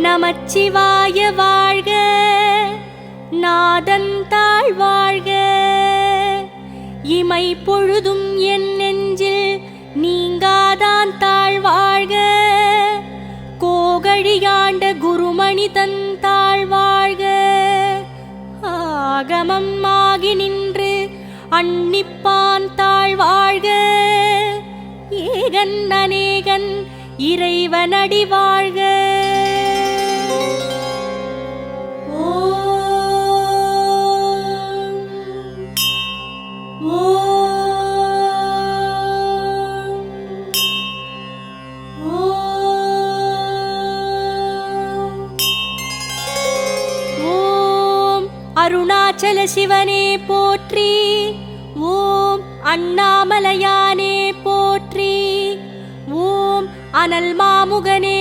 நமச்சிவாய வாழ்க, நாதன் தாழ் வாழ்க. இமை பொழுதும் என் நெஞ்சில் நீங்காதான் தாழ் வாழ்க. கோகழியாண்ட குருமணி தன் தாழ் வாழ்க. ஆகமம் ஆகி நின்று அன்னிப்பான் தாழ் வாழ்க. ஏகன் அநேகன் இறைவனடி வாழ்க. அருணாச்சல சிவனே போற்றி. ஓம் அண்ணாமலையானே போற்றி. ஓம் அனல் மாமுகனே